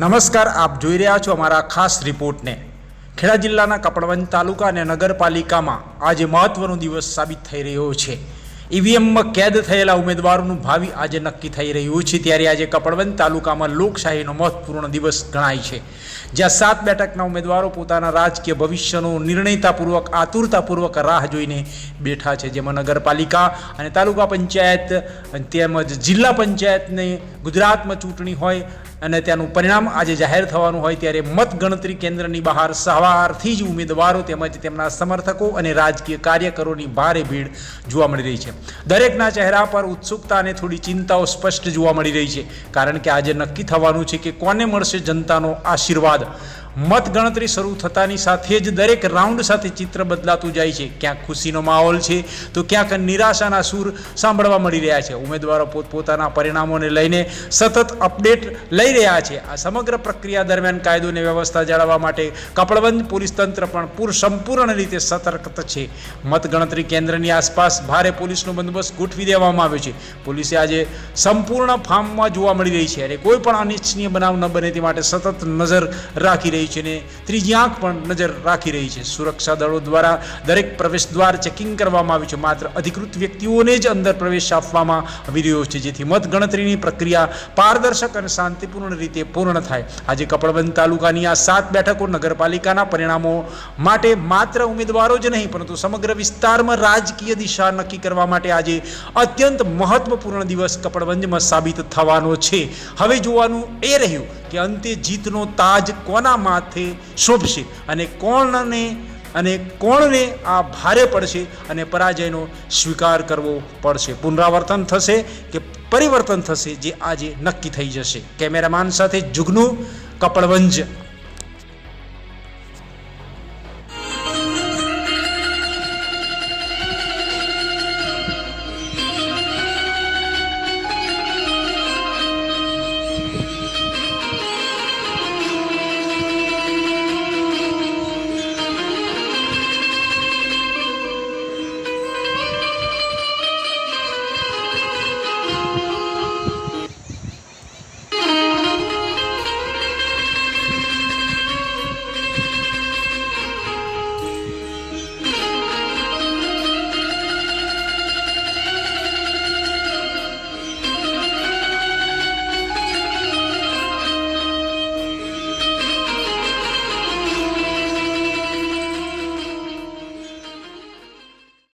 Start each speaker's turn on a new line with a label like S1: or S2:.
S1: નમસ્કાર, આપ જોઈ રહ્યા છો અમારા ખાસ રિપોર્ટને। ખેડા જિલ્લાના કપડવંજ તાલુકા અને નગરપાલિકામાં આજે મહત્વનો દિવસ સાબિત થઈ રહ્યો છે। ઈવીએમમાં કેદ થયેલા ઉમેદવારોનું ભાવિ આજે નક્કી થઈ રહ્યું છે। ત્યારે આજે કપડવંજ તાલુકામાં લોકશાહીનો મહત્વપૂર્ણ દિવસ ગણાય છે, જ્યાં 7 બેઠકના ઉમેદવારો પોતાના રાજકીય ભવિષ્યનો નિર્ણયતાપૂર્વક આતુરતાપૂર્વક રાહ જોઈને બેઠા છે, જેમાં નગરપાલિકા અને તાલુકા પંચાયત તેમજ જિલ્લા પંચાયતની ગુજરાતમાં ચૂંટણી હોય અને તેનું પરિણામ આજે જાહેર થવાનું હોય ત્યારે મતગણતરી કેન્દ્રની બહાર સવારથી જ ઉમેદવારો તેમજ તેમના સમર્થકો અને રાજકીય કાર્યકરોની ભારે ભીડ જોવા મળી રહી છે। દરેકના ચહેરા પર ઉત્સુકતા અને થોડી ચિંતાઓ સ્પષ્ટ જોવા મળી રહી છે, કારણ કે આજે નક્કી થવાનું છે કે કોને મળશે જનતાનો આશીર્વાદ। મતગણતરી શરૂ થતાની સાથે જ દરેક રાઉન્ડ સાથે ચિત્ર બદલાતું જાય છે। ક્યાંક ખુશીનો માહોલ છે તો ક્યાંક નિરાશાના સૂર સાંભળવા મળી રહ્યા છે। ઉમેદવારો પોતપોતાના પરિણામોને લઈને સતત અપડેટ લઈ રહ્યા છે। આ સમગ્ર પ્રક્રિયા દરમિયાન કાયદો અને વ્યવસ્થા જાળવવા માટે કપડવંજ પોલીસ તંત્ર પણ સંપૂર્ણ રીતે સતર્ક છે। મતગણતરી કેન્દ્રની આસપાસ ભારે પોલીસનો બંદોબસ્ત ગોઠવી દેવામાં આવ્યો છે। પોલીસે આજે સંપૂર્ણ ફાર્મમાં જોવા મળી રહી છે અને કોઈ પણ અનિચ્છનીય બનાવ ન બને તે માટે સતત નજર રાખી રહી છે ને ત્રીજી આંખ પણ નજર રાખી રહી છે। સુરક્ષા દળો દ્વારા દરેક પ્રવેશ દ્વાર ચેકિંગ કરવામાં આવ્યું છે। માત્ર અધિકૃત વ્યક્તિઓને જ અંદર પ્રવેશ આપવામાં આવી રહ્યો છે, જેથી મતગણતરીની પ્રક્રિયા પારદર્શક અને શાંતિપૂર્ણ રીતે પૂર્ણ થાય। આજે કપડવંજ તાલુકાની આ 7 બેઠકો નગરપાલિકાના પરિણામો માટે માત્ર ઉમેદવારો જ નહીં, પરંતુ સમગ્ર વિસ્તારમાં રાજકીય દિશા નક્કી કરવા માટે આજે અત્યંત મહત્વપૂર્ણ દિવસ કપડવંજમાં સાબિત થવાનો છે। હવે જોવાનું એ રહ્યું કે અંતે જીતનો તાજ કોના માથે શોભશે અને કોણને આ ભારે પડશે અને પરાજયનો સ્વીકાર કરવો પડશે। પુનરાવર્તન થશે કે પરિવર્તન થશે, જે આજે નક્કી થઈ જશે। કેમેરામેન સાથે જુગનુ, કપડવંજ।